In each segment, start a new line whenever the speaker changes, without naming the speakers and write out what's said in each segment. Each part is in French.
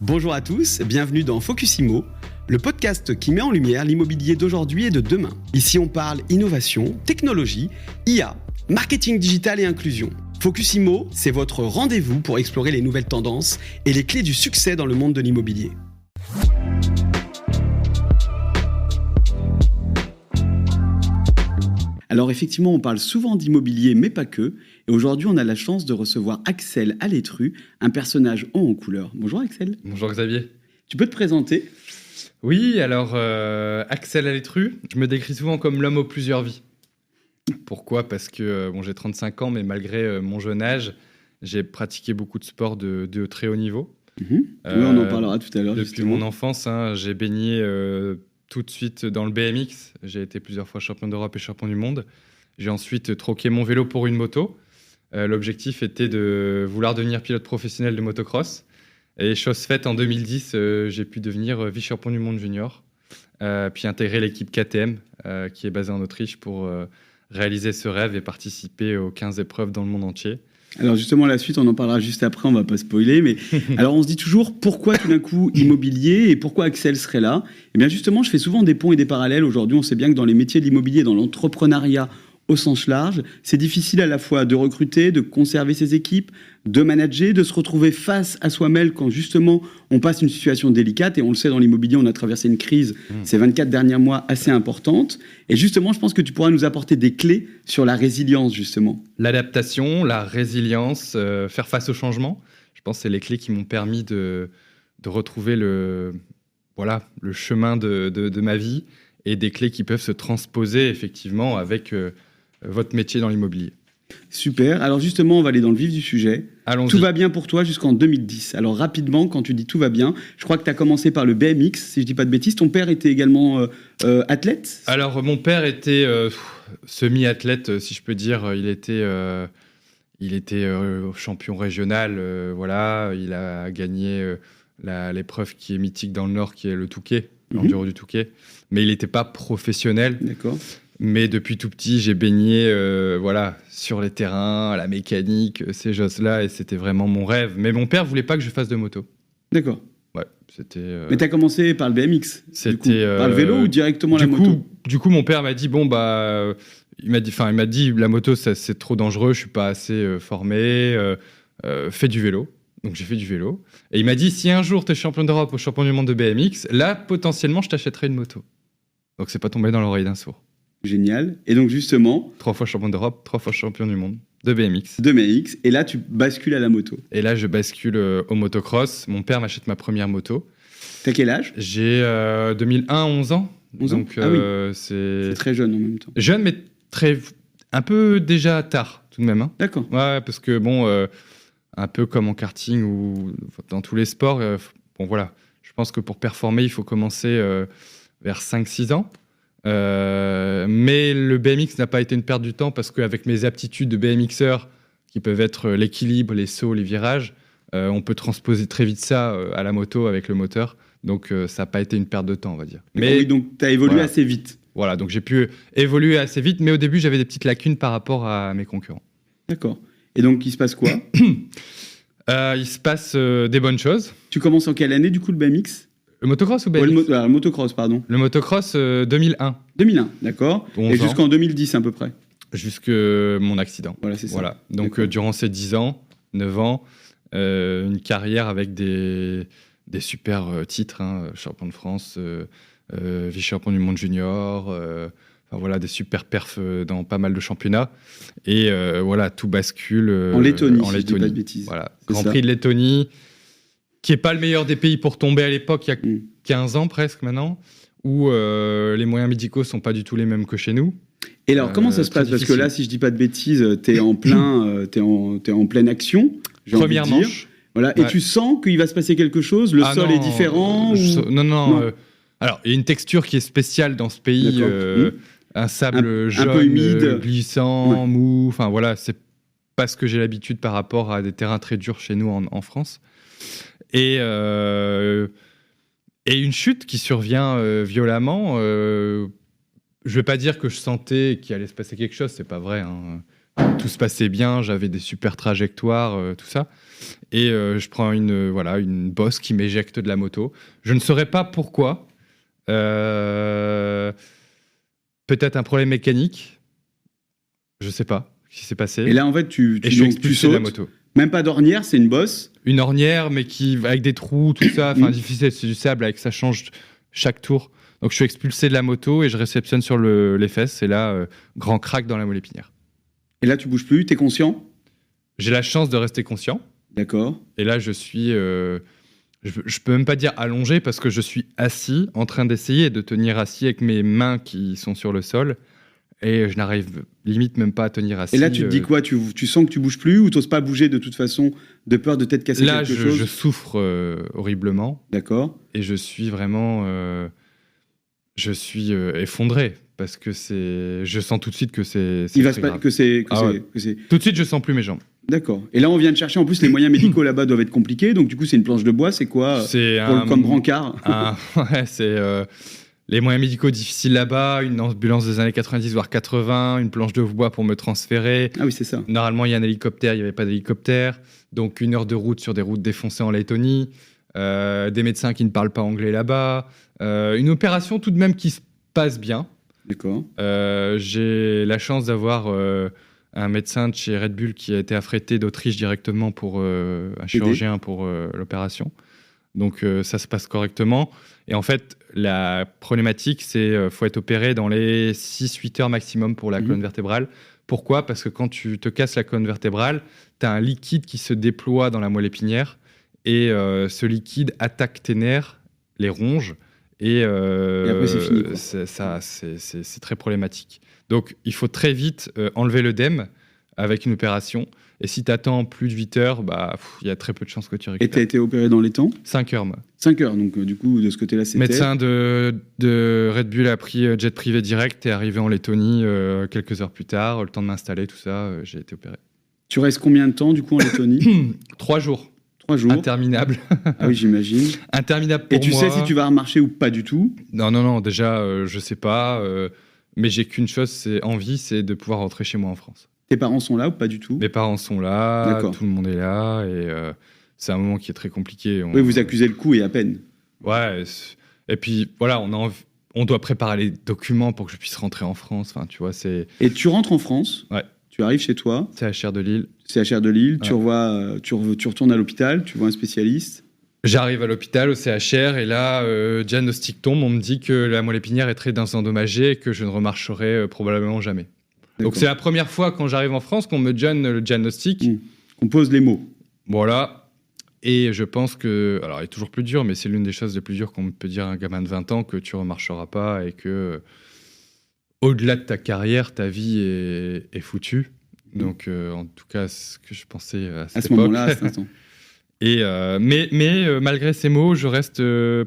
Bonjour à tous, bienvenue dans Focus Immo, le podcast qui met en lumière l'immobilier d'aujourd'hui et de demain. Ici on parle innovation, technologie, IA, marketing digital et inclusion. Focus Immo, c'est votre rendez-vous pour explorer les nouvelles tendances et les clés du succès dans le monde de l'immobilier. Alors effectivement, on parle souvent d'immobilier, mais pas que. Et aujourd'hui, on a la chance de recevoir Axel Alétru, un personnage haut en couleur. Bonjour Axel.
Bonjour Xavier.
Tu peux te présenter ?
Oui, alors Axel Alétru, je me décris souvent comme l'homme aux plusieurs vies. Pourquoi ? Parce que j'ai 35 ans, mais malgré mon jeune âge, j'ai pratiqué beaucoup de sports de très haut niveau.
Oui, on en parlera tout à l'heure.
Depuis
justement.
mon enfance, j'ai baigné tout de suite dans le BMX. J'ai été plusieurs fois champion d'Europe et champion du monde. J'ai ensuite troqué mon vélo pour une moto. L'objectif était de vouloir devenir pilote professionnel de motocross. Et chose faite, en 2010, j'ai pu devenir vice-champion du monde junior, puis intégrer l'équipe KTM, qui est basée en Autriche, pour réaliser ce rêve et participer aux 15 épreuves dans le monde entier.
Alors justement, la suite, on en parlera juste après, on va pas spoiler, mais alors on se dit toujours pourquoi tout d'un coup immobilier et pourquoi Axel serait là ? Eh bien justement, je fais souvent des ponts et des parallèles. Aujourd'hui, on sait bien que dans les métiers de l'immobilier, dans l'entrepreneuriat au sens large, c'est difficile à la fois de recruter, de conserver ses équipes, de manager, de se retrouver face à soi-même quand justement on passe une situation délicate. Et on le sait, dans l'immobilier, on a traversé une crise ces 24 derniers mois assez importante. Et justement, je pense que tu pourras nous apporter des clés sur la résilience, justement.
L'adaptation, la résilience, faire face au changement, je pense que c'est les clés qui m'ont permis de retrouver le chemin de ma vie, et des clés qui peuvent se transposer effectivement avec votre métier dans l'immobilier.
Super. Alors justement, on va aller dans le vif du sujet.
Allons-y.
Tout va bien pour toi jusqu'en 2010. Alors rapidement, quand tu dis tout va bien, je crois que tu as commencé par le BMX, si je dis pas de bêtises. Ton père était également athlète ?
Alors, mon père était semi-athlète, si je peux dire. Il était champion régional. Il a gagné l'épreuve qui est mythique dans le Nord, qui est le Touquet, l'enduro du Touquet. Mais il n'était pas professionnel.
D'accord.
Mais depuis tout petit, j'ai baigné sur les terrains, la mécanique, ces choses-là, et c'était vraiment mon rêve. Mais mon père voulait pas que je fasse de moto.
D'accord.
Ouais, c'était.
Mais tu as commencé par le BMX.
C'était
par le vélo ou directement la moto ?
Du coup, mon père m'a dit il m'a dit la moto, c'est trop dangereux, je suis pas assez formé. Fais du vélo. Donc j'ai fait du vélo. Et il m'a dit, si un jour tu es champion d'Europe ou champion du monde de BMX, là potentiellement je t'achèterai une moto. Donc c'est pas tombé dans l'oreille d'un sourd.
Génial. Et donc justement...
3 fois champion d'Europe, 3 fois champion du monde de BMX.
De BMX. Et là, tu bascules à la moto.
Et là, je bascule au motocross. Mon père m'achète ma première moto.
T'as quel âge ?
J'ai 2001, 11 ans.
11 ans.
Donc,
oui.
c'est
très jeune en même temps.
Jeune, mais un peu déjà tard, tout de même. Hein.
D'accord.
Ouais, parce que un peu comme en karting ou dans tous les sports, je pense que pour performer, il faut commencer vers 5-6 ans. Mais le BMX n'a pas été une perte du temps, parce qu'avec mes aptitudes de BMXeur, qui peuvent être l'équilibre, les sauts, les virages, on peut transposer très vite ça à la moto avec le moteur. Donc ça n'a pas été une perte de temps, on va dire.
Mais oui, donc tu as évolué assez vite.
Voilà, donc j'ai pu évoluer assez vite, mais au début j'avais des petites lacunes par rapport à mes concurrents.
D'accord. Et donc il se passe quoi ?
Il se passe des bonnes choses.
Tu commences en quelle année du coup le BMX ?
Le motocross ou BMX ?
Le motocross, pardon.
Le motocross, 2001.
2001, d'accord. Et jusqu'en 2010 à peu près ?
Jusque mon accident.
Voilà, c'est ça.
Voilà. Donc durant ces 10 ans, 9 ans, une carrière avec des super titres, champion de France, vice-champion du monde junior, des super perfs dans pas mal de championnats. Et tout bascule
en Lettonie,
si
je dis pas de bêtises.
Voilà. Grand Prix de Lettonie, qui n'est pas le meilleur des pays pour tomber à l'époque, il y a 15 ans presque maintenant, où les moyens médicaux ne sont pas du tout les mêmes que chez nous.
Et alors, comment ça se passe ? Parce que là, si je dis pas de bêtises, t'es en pleine action.
Première manche.
Voilà. Ouais. Et tu sens qu'il va se passer quelque chose ? Le sol est différent
Non. Alors, il y a une texture qui est spéciale dans ce pays. Un sable jaune, un peu humide, glissant, mou. Enfin, voilà, c'est pas ce que j'ai l'habitude par rapport à des terrains très durs chez nous en France. Et une chute qui survient violemment. Je ne vais pas dire que je sentais qu'il allait se passer quelque chose, c'est pas vrai. tout se passait bien, j'avais des super trajectoires, tout ça. Et je prends une bosse qui m'éjecte de la moto. Je ne saurais pas pourquoi. Peut-être un problème mécanique. Je sais pas ce qui s'est passé.
Et là, en fait, tu
je suis expulsé de la
sautes.
moto.
Même pas d'ornière, c'est une bosse.
Une ornière, mais avec des trous, tout ça. Enfin, difficile, c'est du sable, avec ça change chaque tour. Donc, je suis expulsé de la moto et je réceptionne sur les fesses. Et là, grand crack dans la moelle épinière.
Et là, tu bouges plus, t'es conscient?
J'ai la chance de rester conscient.
D'accord.
Et là, je suis... je peux même pas dire allongé parce que je suis assis, en train d'essayer de tenir assis avec mes mains qui sont sur le sol. Et je n'arrive limite même pas à tenir assis.
Et là, tu te dis quoi? Tu sens que tu bouges plus ou t'oses pas bouger de toute façon de peur de t'être cassé quelque chose?
Là, je souffre horriblement.
D'accord.
Et je suis vraiment... effondré parce que je sens tout de suite que c'est
Il va
très
se
grave.
Tout
de suite, je sens plus mes jambes.
D'accord. Et là, on vient de chercher. En plus, les moyens médicaux là-bas doivent être compliqués. Donc, du coup, c'est une planche de bois. C'est quoi comme brancard?
C'est les moyens médicaux difficiles là-bas. Une ambulance des années 90 voire 80, une planche de bois pour me transférer.
Ah oui, c'est ça.
Normalement, il y a un hélicoptère. Il n'y avait pas d'hélicoptère. Donc, 1 heure de route sur des routes défoncées en Lettonie. Des médecins qui ne parlent pas anglais là-bas. Une opération tout de même qui se passe bien.
D'accord.
J'ai la chance d'avoir un médecin de chez Red Bull qui a été affrété d'Autriche directement pour un chirurgien pour l'opération. Donc ça se passe correctement. Et en fait, la problématique, c'est faut être opéré dans les 6-8 heures maximum pour la colonne vertébrale. Pourquoi? Parce que quand tu te casses la colonne vertébrale, tu as un liquide qui se déploie dans la moelle épinière et ce liquide attaque tes nerfs, les ronge. Et
après, c'est fini, quoi.
C'est très problématique. Donc, il faut très vite enlever l'œdème avec une opération. Et si tu attends plus de 8 heures, il y a très peu de chances que tu récupères.
Et tu as été opéré dans les temps?
5 heures, moi.
5 heures, donc du coup, de ce côté-là, c'était...
Médecin de Red Bull a pris jet privé direct et est arrivé en Lettonie quelques heures plus tard. Le temps de m'installer, tout ça, j'ai été opéré.
Tu restes combien de temps, du coup, en Lettonie?
3 jours.
3 jours.
Interminable.
Ah oui, j'imagine.
Interminable pour moi.
Et tu sais si tu vas remarcher ou pas du tout?
Non, déjà, je sais pas. Mais j'ai qu'une chose, c'est envie, c'est de pouvoir rentrer chez moi en France.
Tes parents sont là ou pas du tout?
Mes parents sont là,
D'accord.
tout le monde est là, et c'est un moment qui est très compliqué.
Oui, vous accusez le coup et à peine.
Ouais, et puis voilà, on doit préparer les documents pour que je puisse rentrer en France. Enfin, tu vois, c'est...
Et tu rentres en France?
Ouais.
Tu arrives chez toi?
CHR de Lille.
CHR de Lille,
Ouais.
tu retournes à l'hôpital, tu vois un spécialiste?
J'arrive à l'hôpital, au CHR, et là, diagnostic tombe, on me dit que la moelle épinière est très endommagée et que je ne remarcherai probablement jamais.
D'accord.
Donc c'est la première fois quand j'arrive en France qu'on me donne le diagnostic.
On pose les mots.
Voilà. Et je pense que... Alors, il est toujours plus dur, mais c'est l'une des choses les plus dures qu'on peut dire à un gamin de 20 ans, que tu ne remarcheras pas et que, au-delà de ta carrière, ta vie est foutue. Donc, en tout cas, ce que je pensais à cette époque.
Moment-là, à cet instant.
Et, mais malgré ces mots, je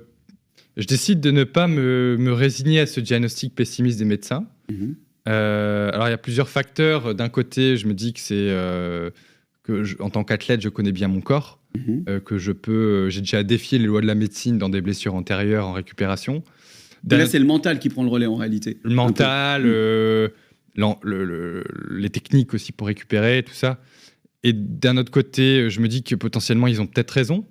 décide de ne pas me résigner à ce diagnostic pessimiste des médecins. Alors, il y a plusieurs facteurs. D'un côté, je me dis que c'est... en tant qu'athlète, je connais bien mon corps, que j'ai déjà défié les lois de la médecine dans des blessures antérieures en récupération.
Là, c'est le mental qui prend le relais en réalité.
Le mental, les techniques aussi pour récupérer, tout ça. Et d'un autre côté, je me dis que potentiellement, ils ont peut-être raison,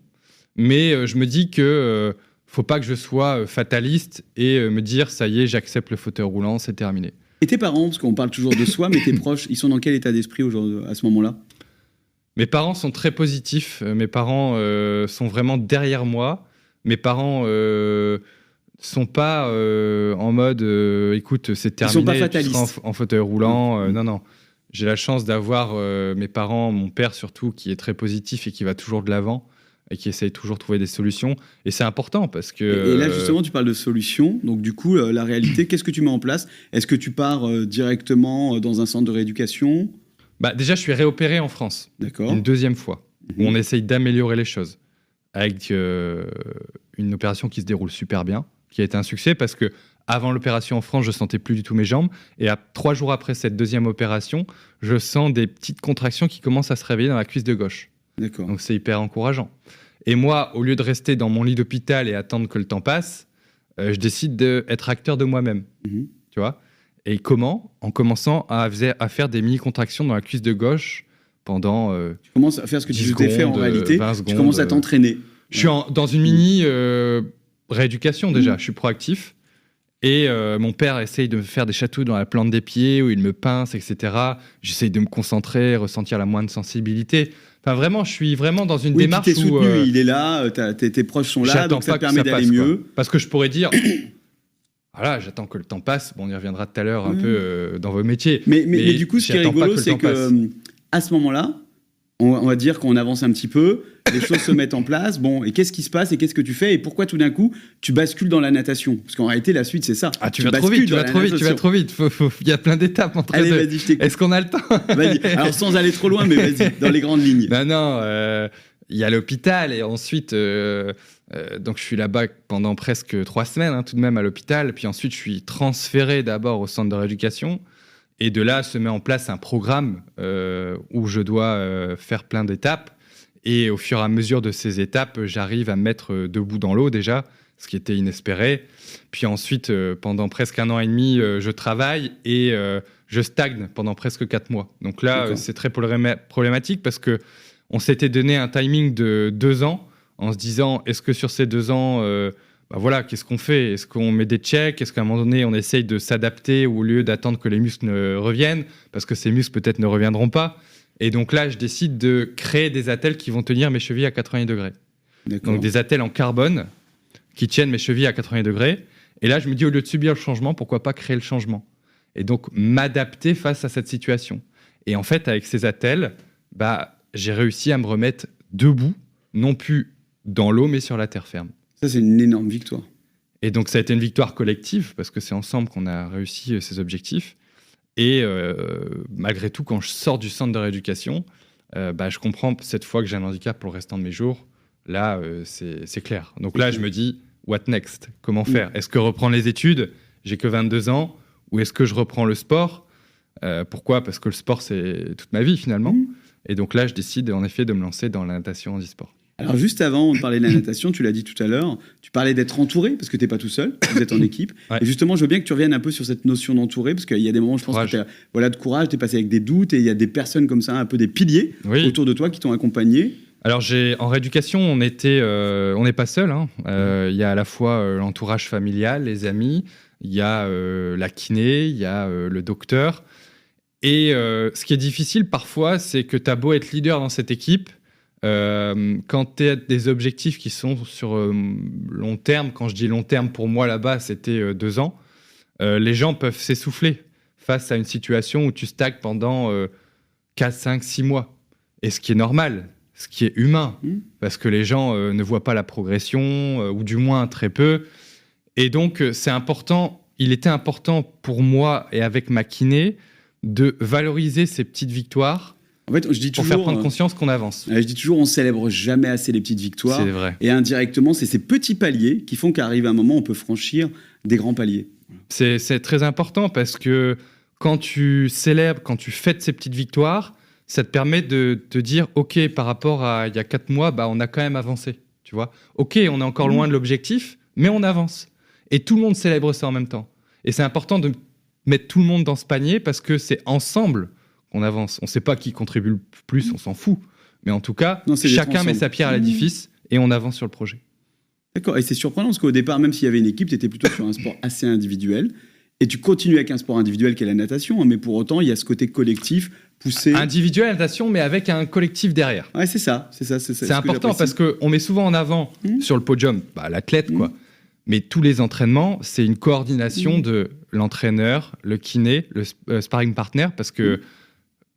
mais je me dis que faut pas que je sois fataliste et me dire, ça y est, j'accepte le fauteuil roulant, c'est terminé.
Et tes parents, parce qu'on parle toujours de soi, mais tes proches, ils sont dans quel état d'esprit aujourd'hui, à ce moment-là?
Mes parents sont très positifs. Mes parents sont vraiment derrière moi. Mes parents sont pas en mode écoute, c'est terminé.
Ils sont pas fatalistes.
Tu seras en fauteuil roulant. Non. J'ai la chance d'avoir mes parents, mon père surtout, qui est très positif et qui va toujours de l'avant et qui essaye toujours de trouver des solutions. Et c'est important parce que...
Et là, justement, tu parles de solutions. Donc, du coup, la réalité, qu'est-ce que tu mets en place? Est-ce que tu pars directement dans un centre de rééducation?
Déjà, je suis réopéré en France.
D'accord.
Une deuxième fois. Où on essaye d'améliorer les choses. Avec une opération qui se déroule super bien, qui a été un succès parce que avant l'opération en France, je sentais plus du tout mes jambes. Et 3 jours après cette deuxième opération, je sens des petites contractions qui commencent à se réveiller dans la cuisse de gauche.
D'accord.
Donc c'est hyper encourageant. Et moi, au lieu de rester dans mon lit d'hôpital et attendre que le temps passe, je décide d'être acteur de moi-même. Tu vois ? Et comment ? En commençant à faire des mini-contractions dans la cuisse de gauche pendant
Tu commences à faire ce que tu
10
t'es fait en
secondes,
réalité.
20 secondes.
Tu commences à t'entraîner.
Je suis dans une mini rééducation déjà. Je suis proactif. Et mon père essaye de me faire des chatouilles dans la plante des pieds où il me pince, etc. J'essaye de me concentrer, ressentir la moindre sensibilité. Enfin, vraiment, je suis vraiment dans une démarche
où... t'es soutenu,
où...
il est là, tes proches sont là, donc ça te permet d'aller mieux.
Parce que je pourrais dire... Voilà, j'attends que le temps passe. Bon, on y reviendra tout à l'heure un peu dans vos métiers.
Mais du coup, ce qui est rigolo, c'est qu'à ce moment-là, on va dire qu'on avance un petit peu, les choses se mettent en place. Bon, et qu'est-ce qui se passe et qu'est-ce que tu fais et pourquoi tout d'un coup tu bascules dans la natation ? Parce qu'en réalité, la suite, c'est ça.
Ah, tu vas trop vite. Il y a plein d'étapes entre les deux.
Allez, vas-y, je t'écoute.
Est-ce qu'on a le temps ?
Vas-y. Alors, sans aller trop loin, mais vas-y, dans les grandes lignes.
Non, il y a l'hôpital et ensuite, donc je suis là-bas pendant presque 3 semaines, tout de même à l'hôpital. Puis ensuite, je suis transféré d'abord au centre de rééducation. Et de là, se met en place un programme où je dois faire plein d'étapes. Et au fur et à mesure de ces étapes, j'arrive à me mettre debout dans l'eau déjà, ce qui était inespéré. Puis ensuite, pendant presque 1 an et demi, je travaille et je stagne pendant presque 4 mois. Donc là, c'est très problématique parce qu'on s'était donné un timing de 2 ans en se disant, est-ce que sur ces 2 ans... voilà, qu'est-ce qu'on fait ? Est-ce qu'on met des checks ? Est-ce qu'à un moment donné, on essaye de s'adapter au lieu d'attendre que les muscles ne reviennent ? Parce que ces muscles, peut-être, ne reviendront pas. Et donc là, je décide de créer des attelles qui vont tenir mes chevilles à 80 degrés.
D'accord.
Donc des attelles en carbone qui tiennent mes chevilles à 80 degrés. Et là, je me dis, au lieu de subir le changement, pourquoi pas créer le changement ? Et donc, m'adapter face à cette situation. Et en fait, avec ces attelles, j'ai réussi à me remettre debout, non plus dans l'eau, mais sur la terre ferme.
Ça, c'est une énorme victoire.
Et donc, ça a été une victoire collective, parce que c'est ensemble qu'on a réussi ces objectifs. Et malgré tout, quand je sors du centre de rééducation, je comprends cette fois que j'ai un handicap pour le restant de mes jours. Là, c'est clair. Donc là, je me dis, what next ? Comment faire ? Est-ce que reprendre les études ? J'ai que 22 ans. Ou est-ce que je reprends le sport ? Pourquoi ? Parce que le sport, c'est toute ma vie, finalement. Et donc là, je décide, en effet, de me lancer dans la natation handisport.
Alors juste avant, on parlait de la natation, tu l'as dit tout à l'heure, tu parlais d'être entouré, parce que tu n'es pas tout seul, vous êtes en équipe. Ouais. Et justement, je veux bien que tu reviennes un peu sur cette notion d'entouré, parce qu'il y a des moments, je pense que tu as de courage, tu es passé avec des doutes, et il y a des personnes comme ça, un peu des piliers autour de toi qui t'ont accompagné.
Alors en rééducation, on n'est pas seul. Il y a à la fois l'entourage familial, les amis, il y a la kiné, il y a le docteur. Et ce qui est difficile parfois, c'est que tu as beau être leader dans cette équipe, quand tu as des objectifs qui sont sur long terme, quand je dis long terme, pour moi là-bas, c'était 2 ans, les gens peuvent s'essouffler face à une situation où tu stagnes pendant 4, 5, 6 mois. Et ce qui est normal, ce qui est humain, parce que les gens ne voient pas la progression, ou du moins très peu. Et donc, c'est important, il était important pour moi et avec ma kiné de valoriser ces petites victoires.
En fait, je dis toujours,
pour faire prendre conscience qu'on avance.
Je dis toujours, on célèbre jamais assez les petites victoires.
C'est vrai.
Et indirectement, c'est ces petits paliers qui font qu'arrive un moment où on peut franchir des grands paliers.
C'est très important parce que quand tu célèbres, quand tu fêtes ces petites victoires, ça te permet de te dire, OK, par rapport à il y a 4 mois, on a quand même avancé. Tu vois ? OK, on est encore loin de l'objectif, mais on avance. Et tout le monde célèbre ça en même temps. Et c'est important de mettre tout le monde dans ce panier parce que c'est ensemble qu'on avance. On ne sait pas qui contribue le plus, on s'en fout. Mais en tout cas, chacun met sa pierre à l'édifice et on avance sur le projet.
D'accord. Et c'est surprenant parce qu'au départ, même s'il y avait une équipe, tu étais plutôt sur un sport assez individuel. Et tu continues avec un sport individuel qui est la natation. Mais pour autant, il y a ce côté collectif, poussé.
Individuel, natation, mais avec un collectif derrière.
Ouais, c'est ça.
C'est important parce qu'on met souvent en avant sur le podium l'athlète, quoi. Mais tous les entraînements, c'est une coordination de l'entraîneur, le kiné, le sparring partner, parce que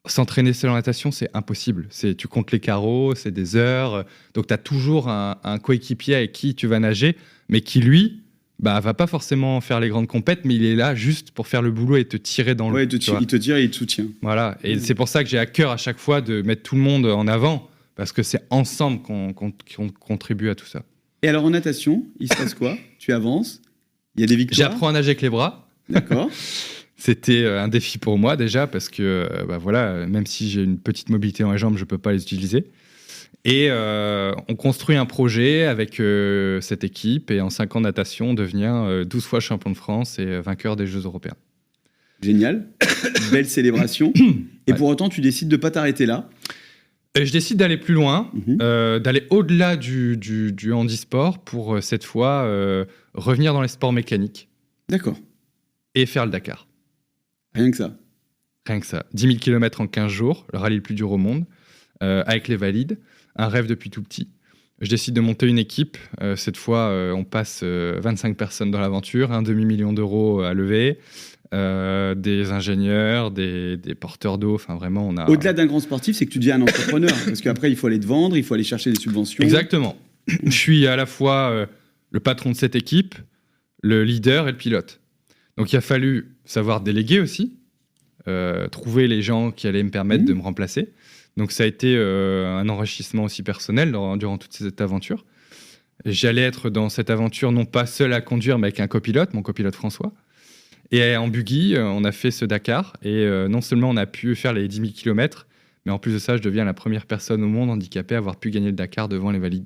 s'entraîner seul en natation, c'est impossible. Tu comptes les carreaux, c'est des heures. Donc, tu as toujours un coéquipier avec qui tu vas nager, mais qui, lui, va pas forcément faire les grandes compètes, mais il est là juste pour faire le boulot et te tirer dans l'eau.
Ouais, il te tire et il te soutient.
Voilà. Et c'est pour ça que j'ai à cœur à chaque fois de mettre tout le monde en avant, parce que c'est ensemble qu'on contribue à tout ça.
Et alors, en natation, il se passe quoi ? Tu avances ? Il y a des victoires ?
J'apprends à nager avec les bras.
D'accord.
C'était un défi pour moi déjà parce que même si j'ai une petite mobilité dans les jambes, je ne peux pas les utiliser. Et on construit un projet avec cette équipe et en 5 ans de natation, on devient 12 fois champion de France et vainqueur des Jeux européens.
Génial. Belle célébration. Et pour autant, tu décides de ne pas t'arrêter là.
Je décide d'aller plus loin, d'aller au-delà du handisport pour cette fois revenir dans les sports mécaniques.
D'accord.
Et faire le Dakar.
Rien que ça.
Rien que ça. 10 000 km en 15 jours, le rallye le plus dur au monde, avec les valides. Un rêve depuis tout petit. Je décide de monter une équipe. Cette fois, on passe 25 personnes dans l'aventure, un demi-million d'euros à lever. Des ingénieurs, des porteurs d'eau, enfin vraiment on a...
Au-delà d'un grand sportif, c'est que tu deviens un entrepreneur, parce qu'après il faut aller te vendre, il faut aller chercher des subventions.
Exactement. Je suis à la fois le patron de cette équipe, le leader et le pilote. Donc il a fallu savoir déléguer aussi, trouver les gens qui allaient me permettre de me remplacer. Donc ça a été un enrichissement aussi personnel durant toute cette aventure. J'allais être dans cette aventure non pas seul à conduire, mais avec un copilote, mon copilote François. Et en buggy, on a fait ce Dakar. Et non seulement on a pu faire les 10 000 km, mais en plus de ça, je deviens la première personne au monde handicapée à avoir pu gagner le Dakar devant les valides.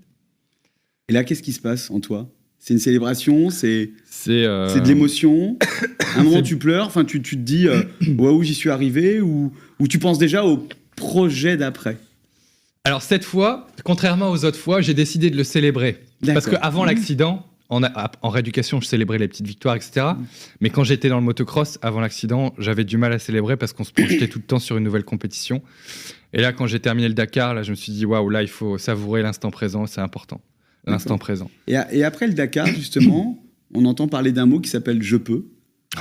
Et là, qu'est-ce qui se passe en toi ? C'est une célébration, c'est de l'émotion. À un moment, tu pleures, enfin, tu te dis waouh, j'y suis arrivé, ou tu penses déjà au projet d'après ?
Alors cette fois, contrairement aux autres fois, j'ai décidé de le célébrer. D'accord. Parce qu'avant l'accident, en rééducation, je célébrais les petites victoires, etc. Mais quand j'étais dans le motocross, avant l'accident, j'avais du mal à célébrer parce qu'on se projetait tout le temps sur une nouvelle compétition. Et là, quand j'ai terminé le Dakar, là, je me suis dit, waouh, là, il faut savourer l'instant présent, c'est important. L'instant présent.
Et après le Dakar, justement, on entend parler d'un mot qui s'appelle « Je peux ».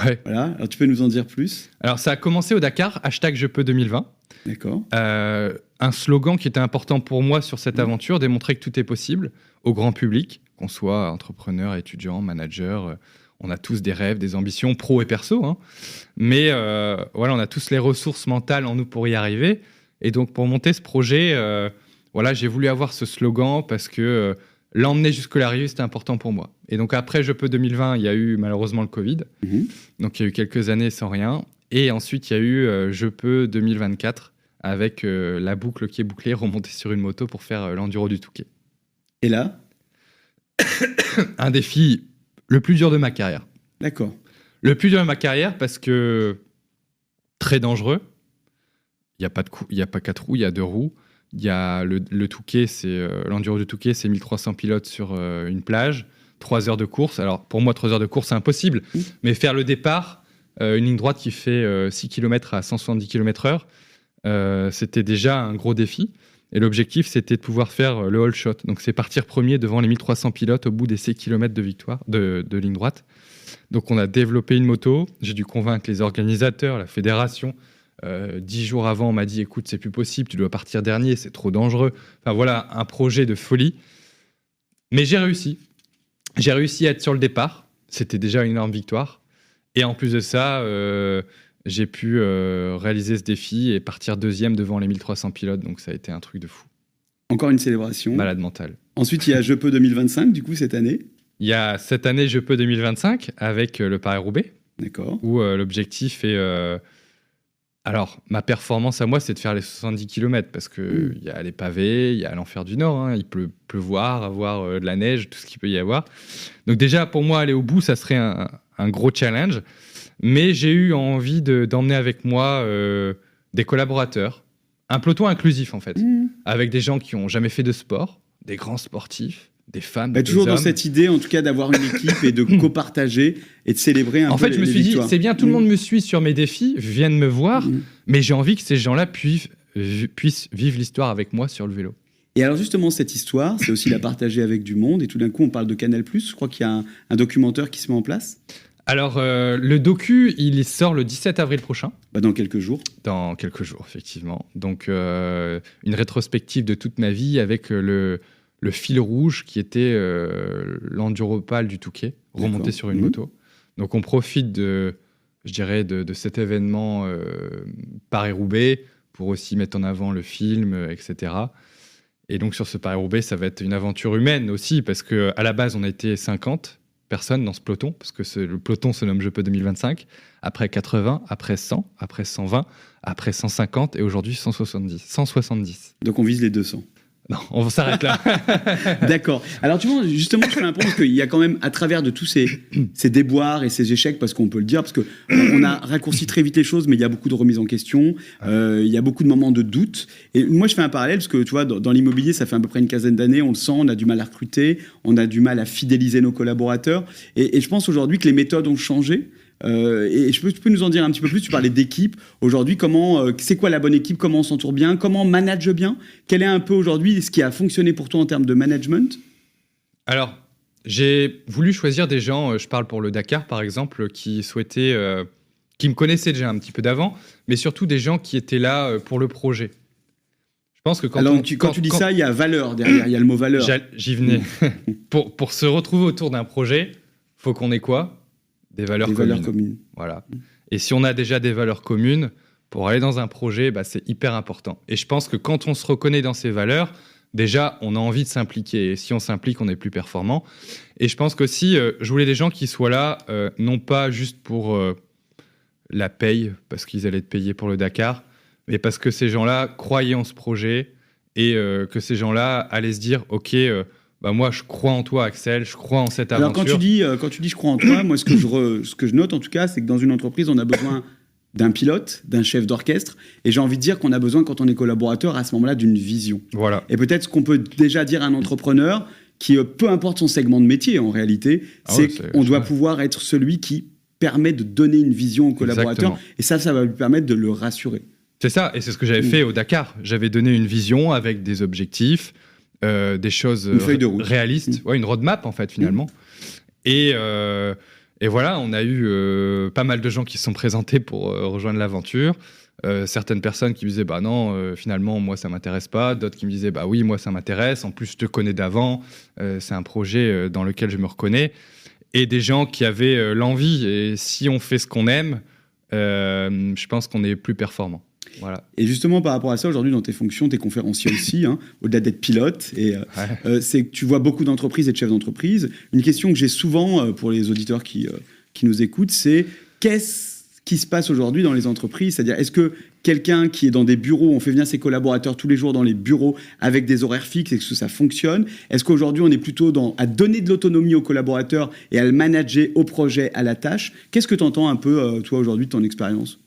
Ouais.
Voilà. Alors, tu peux nous en dire plus ?
Alors, ça a commencé au Dakar, #Je peux 2020.
D'accord.
Un slogan qui était important pour moi sur cette aventure, démontrer que tout est possible au grand public, qu'on soit entrepreneur, étudiant, manager, on a tous des rêves, des ambitions, pro et perso, hein. Mais voilà, on a tous les ressources mentales en nous pour y arriver. Et donc, pour monter ce projet, voilà, j'ai voulu avoir ce slogan parce que l'emmener jusqu'à l'arrivée, c'était important pour moi. Et donc, après Je peux 2020, il y a eu malheureusement le Covid. Donc, il y a eu quelques années sans rien. Et ensuite, il y a eu Je peux 2024 avec la boucle qui est bouclée, remonter sur une moto pour faire l'enduro du Touquet.
Et là ?
Un défi le plus dur de ma carrière.
D'accord.
Le plus dur de ma carrière parce que très dangereux. Il n'y a pas 4 roues, il y a 2 roues. Il y a le Touquet, l'enduro du Touquet, c'est 1300 pilotes sur une plage, 3 heures de course. Alors pour moi, 3 heures de course, c'est impossible. Mais faire le départ, une ligne droite qui fait 6 km à 170 km/h, c'était déjà un gros défi. Et l'objectif, c'était de pouvoir faire le whole shot. Donc, c'est partir premier devant les 1300 pilotes au bout des 6 km de victoire, de ligne droite. Donc, on a développé une moto. J'ai dû convaincre les organisateurs, la fédération. 10 jours avant, on m'a dit, écoute, c'est plus possible, tu dois partir dernier, c'est trop dangereux. Enfin, voilà, un projet de folie. Mais j'ai réussi. J'ai réussi à être sur le départ. C'était déjà une énorme victoire. Et en plus de ça, j'ai pu réaliser ce défi et partir deuxième devant les 1300 pilotes. Donc, ça a été un truc de fou.
Encore une célébration.
Malade mental.
Ensuite, il y a Je peux 2025, du coup, cette année.
Il y a cette année Je peux 2025 avec le Paris-Roubaix.
D'accord.
Où l'objectif est... alors, ma performance à moi, c'est de faire les 70 km parce qu'il y a les pavés, il y a l'enfer du Nord. Hein, il peut pleuvoir, avoir de la neige, tout ce qu'il peut y avoir. Donc déjà, pour moi, aller au bout, ça serait un gros challenge. Mais j'ai eu envie d'emmener avec moi des collaborateurs, un peloton inclusif en fait, avec des gens qui n'ont jamais fait de sport, des grands sportifs, des femmes, des
toujours
hommes.
Dans cette idée, en tout cas, d'avoir une équipe et de copartager et de célébrer un peu les victoires.
En fait, je me suis dit, c'est bien, tout le monde me suit sur mes défis, viennent me voir, mais j'ai envie que ces gens-là puissent vivre l'histoire avec moi sur le vélo.
Et alors justement, cette histoire, c'est aussi la partager avec du monde. Et tout d'un coup, on parle de Canal+. Je crois qu'il y a un documentaire qui se met en place.
Alors, le docu, il sort le 17 avril prochain.
Dans quelques jours.
Dans quelques jours, effectivement. Donc, une rétrospective de toute ma vie avec le fil rouge qui était l'enduropale du Touquet, remonté sur une moto. Donc, on profite de cet événement Paris-Roubaix pour aussi mettre en avant le film, etc. Et donc, sur ce Paris-Roubaix, ça va être une aventure humaine aussi, parce qu'à la base, on a été 50 personnes dans ce peloton, parce que le peloton se nomme Je peux 2025, après 80, après 100, après 120, après 150 et aujourd'hui 170. Donc
on vise les 200.
Non, on s'arrête là.
D'accord. Alors tu vois, justement, je fais un point parce qu'il y a quand même, à travers de tous ces déboires et ces échecs, parce qu'on peut le dire, parce qu'on a raccourci très vite les choses, mais il y a beaucoup de remises en question, il y a beaucoup de moments de doute. Et moi, je fais un parallèle, parce que tu vois, dans l'immobilier, ça fait à peu près une quinzaine d'années, on le sent, on a du mal à recruter, on a du mal à fidéliser nos collaborateurs. Et je pense aujourd'hui que les méthodes ont changé. Et tu peux nous en dire un petit peu plus. Tu parlais d'équipe. Aujourd'hui, c'est quoi la bonne équipe? Comment on s'entoure bien? Comment on manage bien? Quel est un peu aujourd'hui ce qui a fonctionné pour toi en termes de management?
Alors, j'ai voulu choisir des gens, je parle pour le Dakar par exemple, qui me connaissaient déjà un petit peu d'avant, mais surtout des gens qui étaient là pour le projet. Je pense que quand
tu dis ça, il y a valeur derrière, il y a le mot valeur.
J'y venais. Pour se retrouver autour d'un projet, faut qu'on ait quoi? Des valeurs communes. Voilà. Et si on a déjà des valeurs communes, pour aller dans un projet, c'est hyper important. Et je pense que quand on se reconnaît dans ces valeurs, déjà, on a envie de s'impliquer. Et si on s'implique, on est plus performant. Et je pense qu'aussi, je voulais des gens qui soient là, non pas juste pour la paye, parce qu'ils allaient être payés pour le Dakar, mais parce que ces gens-là croyaient en ce projet et que ces gens-là allaient se dire, OK, moi, je crois en toi, Axel, je crois en cette aventure.
Alors, quand tu dis je crois en toi, moi, ce que je note, en tout cas, c'est que dans une entreprise, on a besoin d'un pilote, d'un chef d'orchestre. Et j'ai envie de dire qu'on a besoin, quand on est collaborateur, à ce moment-là, d'une vision.
Voilà.
Et peut-être ce qu'on peut déjà dire à un entrepreneur, qui, peu importe son segment de métier, en réalité, qu'on doit pouvoir être celui qui permet de donner une vision au collaborateur. Exactement. Et ça va lui permettre de le rassurer.
C'est ça, et c'est ce que j'avais fait au Dakar. J'avais donné une vision avec des objectifs, des choses réalistes, une roadmap en fait finalement. Et voilà, on a eu pas mal de gens qui se sont présentés pour rejoindre l'aventure. Certaines personnes qui me disaient non, finalement moi ça m'intéresse pas. D'autres qui me disaient oui, moi ça m'intéresse. En plus je te connais d'avant. C'est un projet dans lequel je me reconnais. Et des gens qui avaient l'envie. Et si on fait ce qu'on aime, je pense qu'on est plus performant. Voilà.
Et justement, par rapport à ça, aujourd'hui, dans tes fonctions, t'es conférencier aussi, au-delà d'être pilote. Et c'est que tu vois beaucoup d'entreprises et de chefs d'entreprise. Une question que j'ai souvent pour les auditeurs qui nous écoutent, c'est qu'est-ce qui se passe aujourd'hui dans les entreprises? C'est-à-dire, est-ce que quelqu'un qui est dans des bureaux, on fait venir ses collaborateurs tous les jours dans les bureaux avec des horaires fixes, est-ce que ça fonctionne? Est-ce qu'aujourd'hui, on est plutôt à donner de l'autonomie aux collaborateurs et à le manager au projet, à la tâche? Qu'est-ce que tu entends un peu, toi, aujourd'hui, de ton expérience?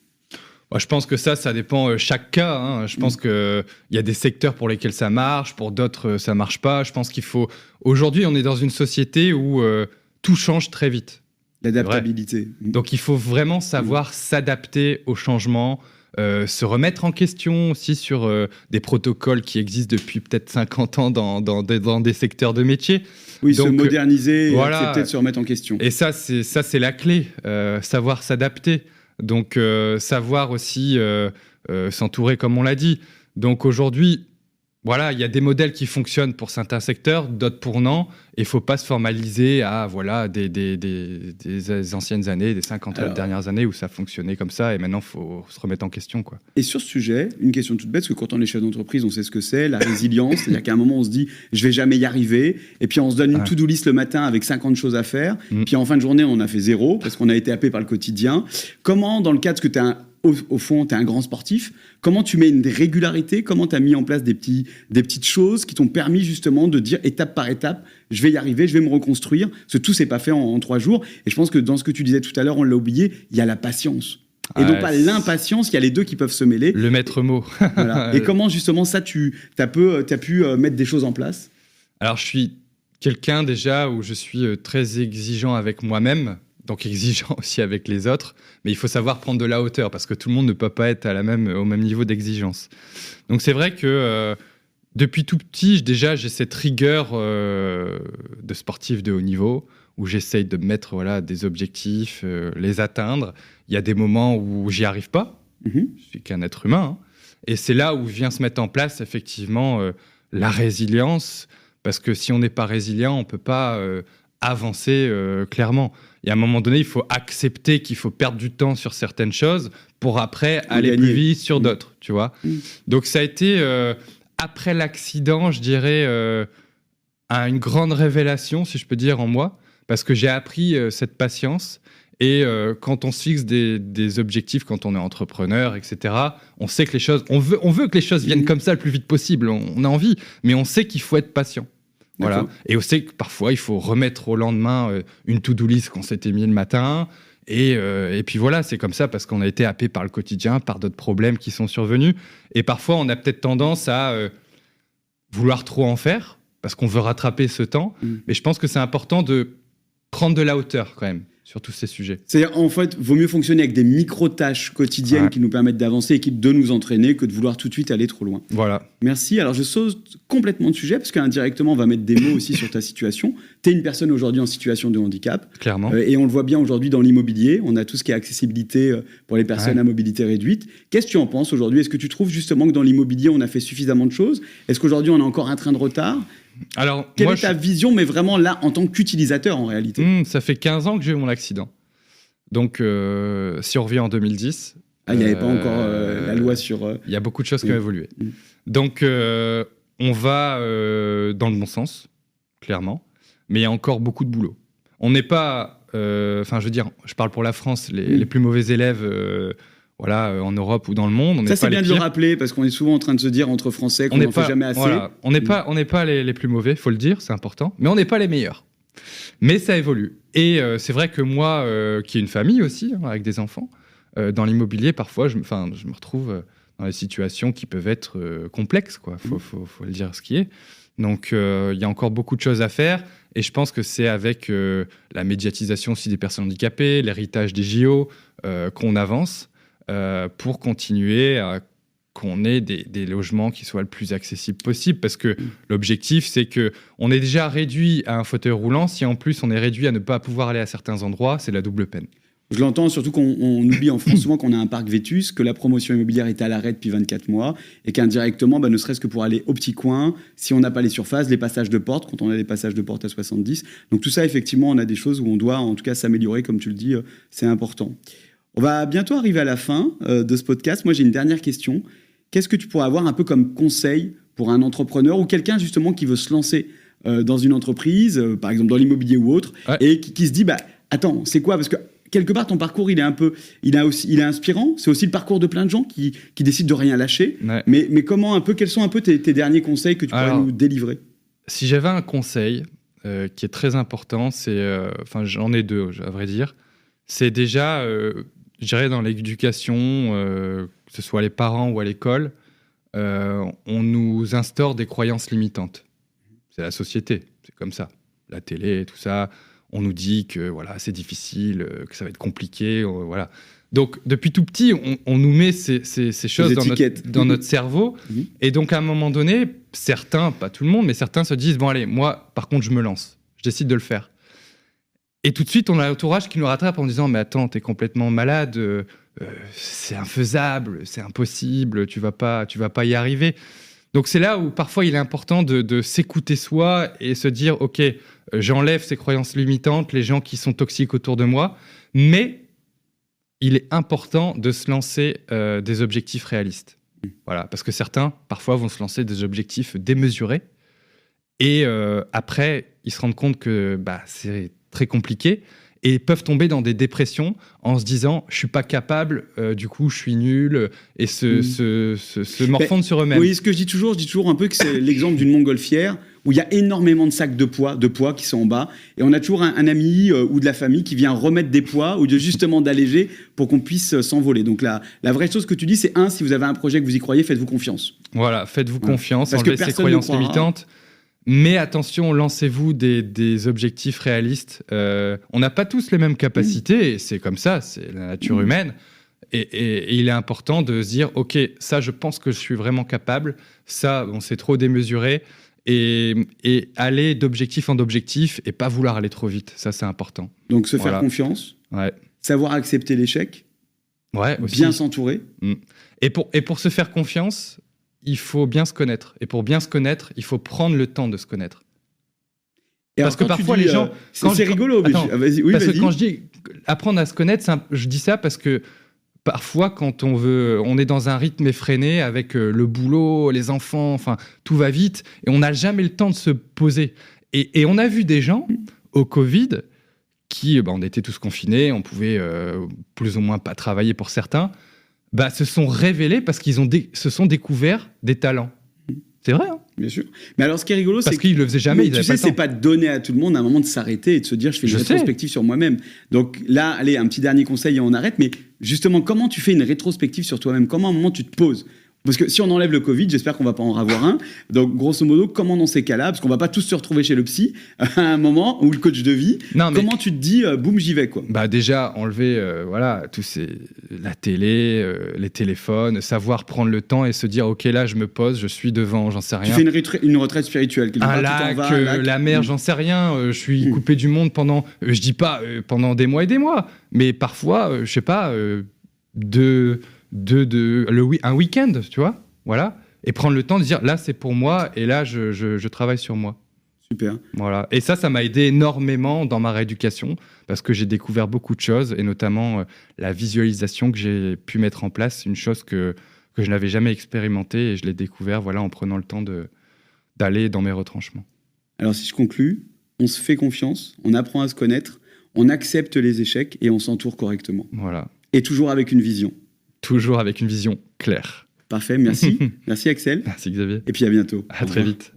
Je pense que ça dépend chaque cas. Je pense qu'il y a des secteurs pour lesquels ça marche, pour d'autres, ça ne marche pas. Je pense qu'il faut... Aujourd'hui, on est dans une société où tout change très vite.
L'adaptabilité.
Donc, il faut vraiment savoir s'adapter aux changements, se remettre en question aussi sur des protocoles qui existent depuis peut-être 50 ans dans des secteurs de métier.
Oui, donc, se moderniser et accepter de se remettre en question.
Et ça, c'est la clé, savoir s'adapter. Donc, savoir aussi s'entourer, comme on l'a dit. Donc, aujourd'hui, voilà, il y a des modèles qui fonctionnent pour certains secteurs, d'autres pour non. Et il ne faut pas se formaliser à des anciennes années, des 50 dernières années où ça fonctionnait comme ça. Et maintenant, il faut se remettre en question, quoi.
Et sur ce sujet, une question toute bête, parce que quand on est chef d'entreprise, on sait ce que c'est, la résilience. C'est-à-dire qu'à un moment, on se dit, je ne vais jamais y arriver. Et puis, on se donne une to-do list le matin avec 50 choses à faire. Puis, en fin de journée, on en a fait 0 parce qu'on a été happé par le quotidien. Comment, dans le cadre que tu as au fond, tu es un grand sportif. Comment tu mets une régularité? Comment tu as mis en place des petites choses qui t'ont permis justement de dire étape par étape, je vais y arriver, je vais me reconstruire? Parce que tout s'est pas fait en 3 jours. Et je pense que dans ce que tu disais tout à l'heure, on l'a oublié, il y a la patience. Et non pas l'impatience, il y a les deux qui peuvent se mêler.
Le maître mot.
Voilà. Et comment justement ça, tu as pu mettre des choses en place?
Alors je suis quelqu'un déjà où je suis très exigeant avec moi-même. Donc exigeant aussi avec les autres, mais il faut savoir prendre de la hauteur parce que tout le monde ne peut pas être au même niveau d'exigence. Donc c'est vrai que depuis tout petit, j'ai cette rigueur de sportif de haut niveau où j'essaye de mettre des objectifs, les atteindre. Il y a des moments où j'y arrive pas, je suis qu'un être humain, et c'est là où vient se mettre en place effectivement la résilience, parce que si on n'est pas résilient, on peut pas avancer clairement. Et à un moment donné, il faut accepter qu'il faut perdre du temps sur certaines choses pour après aller plus vite sur d'autres, tu vois. Donc ça a été, après l'accident, je dirais, une grande révélation, si je peux dire, en moi, parce que j'ai appris cette patience Et quand on se fixe des objectifs, quand on est entrepreneur, etc., on sait que les choses, on veut que les choses viennent comme ça le plus vite possible. On a envie, mais on sait qu'il faut être patient. Voilà. Et on sait que parfois, il faut remettre au lendemain une to-do list qu'on s'était mis le matin. Et puis voilà, c'est comme ça parce qu'on a été happé par le quotidien, par d'autres problèmes qui sont survenus. Et parfois, on a peut-être tendance à vouloir trop en faire parce qu'on veut rattraper ce temps. Mais je pense que c'est important de prendre de la hauteur quand même sur tous ces sujets.
C'est-à-dire, en fait, vaut mieux fonctionner avec des micro-tâches quotidiennes qui nous permettent d'avancer et de nous entraîner que de vouloir tout de suite aller trop loin.
Voilà.
Merci. Alors, je saute complètement de sujet parce qu'indirectement, on va mettre des mots aussi sur ta situation. Tu es une personne aujourd'hui en situation de handicap.
Clairement.
Et on le voit bien aujourd'hui dans l'immobilier. On a tout ce qui est accessibilité pour les personnes à mobilité réduite. Qu'est-ce que tu en penses aujourd'hui ? Est-ce que tu trouves justement que dans l'immobilier, on a fait suffisamment de choses ? Est-ce qu'aujourd'hui, on a encore un train de retard ?
Alors,
quelle est ta vision, mais vraiment là, en tant qu'utilisateur en réalité ?
Ça fait 15 ans que j'ai eu mon accident. Donc, si on revient en 2010...
il n'y avait pas encore la loi sur...
Il y a beaucoup de choses qui ont évolué. Donc, on va dans le bon sens, clairement, mais il y a encore beaucoup de boulot. On n'est pas... Enfin, je veux dire, je parle pour la France, les plus mauvais élèves... en Europe ou dans le monde.
Ça, c'est bien de le rappeler, parce qu'on est souvent en train de se dire entre Français qu'on n'en fait jamais assez.
Voilà. On n'est pas les plus mauvais, il faut le dire, c'est important, mais on n'est pas les meilleurs. Mais ça évolue. Et c'est vrai que moi, qui ai une famille aussi, avec des enfants, dans l'immobilier, parfois, je me retrouve dans des situations qui peuvent être complexes, quoi. Faut le dire ce qui est. Donc, il y a encore beaucoup de choses à faire. Et je pense que c'est avec la médiatisation aussi des personnes handicapées, l'héritage des JO, qu'on avance. Pour continuer à qu'on ait des logements qui soient le plus accessibles possible, parce que l'objectif, c'est qu'on est déjà réduit à un fauteuil roulant. Si en plus on est réduit à ne pas pouvoir aller à certains endroits, c'est la double peine.
Je l'entends, surtout qu'on oublie en France souvent qu'on a un parc vétus, que la promotion immobilière est à l'arrêt depuis 24 mois, et qu'indirectement, ne serait-ce que pour aller au petit coin, si on n'a pas les surfaces, les passages de porte, quand on a des passages de porte à 70. Donc tout ça, effectivement, on a des choses où on doit en tout cas s'améliorer, comme tu le dis, c'est important. On va bientôt arriver à la fin de ce podcast. Moi, j'ai une dernière question. Qu'est-ce que tu pourrais avoir un peu comme conseil pour un entrepreneur ou quelqu'un justement qui veut se lancer dans une entreprise, par exemple dans l'immobilier ou autre, et qui se dit, attends, c'est quoi ? Parce que quelque part, ton parcours, il est inspirant. C'est aussi le parcours de plein de gens qui décident de rien lâcher. Ouais. Mais quels sont un peu tes derniers conseils que tu pourrais nous délivrer ?
Si j'avais un conseil qui est très important, j'en ai deux, à vrai dire. C'est déjà... je dirais dans l'éducation, que ce soit les parents ou à l'école, on nous instaure des croyances limitantes. C'est la société, c'est comme ça. La télé, tout ça, on nous dit que c'est difficile, que ça va être compliqué. Voilà. Donc, depuis tout petit, on nous met ces choses dans notre cerveau. Et donc, à un moment donné, certains, pas tout le monde, mais certains se disent, bon allez, moi, par contre, je me lance. Je décide de le faire. Et tout de suite, on a l'entourage qui nous rattrape en disant « Mais attends, t'es complètement malade, c'est infaisable, c'est impossible, tu vas pas y arriver. » Donc c'est là où parfois il est important de s'écouter soi et se dire « Ok, j'enlève ces croyances limitantes, les gens qui sont toxiques autour de moi, mais il est important de se lancer des objectifs réalistes. » Voilà, parce que certains, parfois, vont se lancer des objectifs démesurés et après, ils se rendent compte que c'est très compliqué et peuvent tomber dans des dépressions en se disant je suis pas capable, du coup je suis nul et se morfondre sur eux-mêmes.
Oui, ce que je dis toujours un peu que c'est l'exemple d'une montgolfière où il y a énormément de sacs de poids qui sont en bas et on a toujours un ami ou de la famille qui vient remettre des poids ou justement d'alléger pour qu'on puisse s'envoler. Donc la vraie chose que tu dis, c'est si vous avez un projet que vous y croyez, faites-vous confiance.
Voilà, faites-vous confiance, enlevez ces croyances limitantes. Mais attention, lancez-vous des objectifs réalistes. On n'a pas tous les mêmes capacités, et c'est comme ça, c'est la nature humaine. Et il est important de se dire, ok, ça, je pense que je suis vraiment capable. Ça, c'est trop démesuré. Et aller d'objectif en objectif et pas vouloir aller trop vite. Ça, c'est important.
Donc, se faire confiance.
Ouais.
Savoir accepter l'échec.
Ouais, aussi.
Bien s'entourer.
Et pour se faire confiance... il faut bien se connaître. Et pour bien se connaître, il faut prendre le temps de se connaître.
Et parce que parfois, les gens... c'est rigolo.
Que quand je dis apprendre à se connaître, je dis ça parce que parfois, quand on est dans un rythme effréné avec le boulot, les enfants, enfin, tout va vite, et on n'a jamais le temps de se poser. Et on a vu des gens, au Covid, on était tous confinés, on pouvait plus ou moins pas travailler pour certains, se sont révélés parce qu'ils se sont découverts des talents. C'est vrai, hein.
Bien sûr. Mais alors, ce qui est rigolo, c'est
parce qu'ils le faisaient jamais. Ils
tu sais, c'est pas de donner à tout le monde à un moment de s'arrêter et de se dire, je fais une rétrospective sur moi-même. Donc là, allez, un petit dernier conseil et on arrête. Mais justement, comment tu fais une rétrospective sur toi-même? Comment à un moment tu te poses? Parce que si on enlève le Covid, j'espère qu'on va pas en avoir un. Donc, grosso modo, comment dans ces cas-là, parce qu'on va pas tous se retrouver chez le psy à un moment, ou le coach de vie, comment tu te dis, boum, j'y vais, quoi?
Déjà, enlever la télé, les téléphones, savoir prendre le temps et se dire, OK, là, je me pose, je suis devant, j'en sais rien.
Tu fais une retraite spirituelle.
Un lac, la mer, j'en sais rien. Je suis coupé du monde pendant, je dis pas pendant des mois et des mois, mais parfois, je sais pas, un week-end, tu vois, voilà, et prendre le temps de dire là c'est pour moi et là je travaille sur moi.
Super.
Voilà, et ça m'a aidé énormément dans ma rééducation parce que j'ai découvert beaucoup de choses et notamment la visualisation que j'ai pu mettre en place, une chose que je n'avais jamais expérimentée et je l'ai découvert en prenant le temps d'aller dans mes retranchements.
Alors si je conclus, on se fait confiance, on apprend à se connaître, on accepte les échecs et on s'entoure correctement.
Voilà.
Et toujours avec une vision.
Toujours avec une vision claire.
Parfait, merci. Merci Axel.
Merci Xavier.
Et puis à bientôt.
À très vite.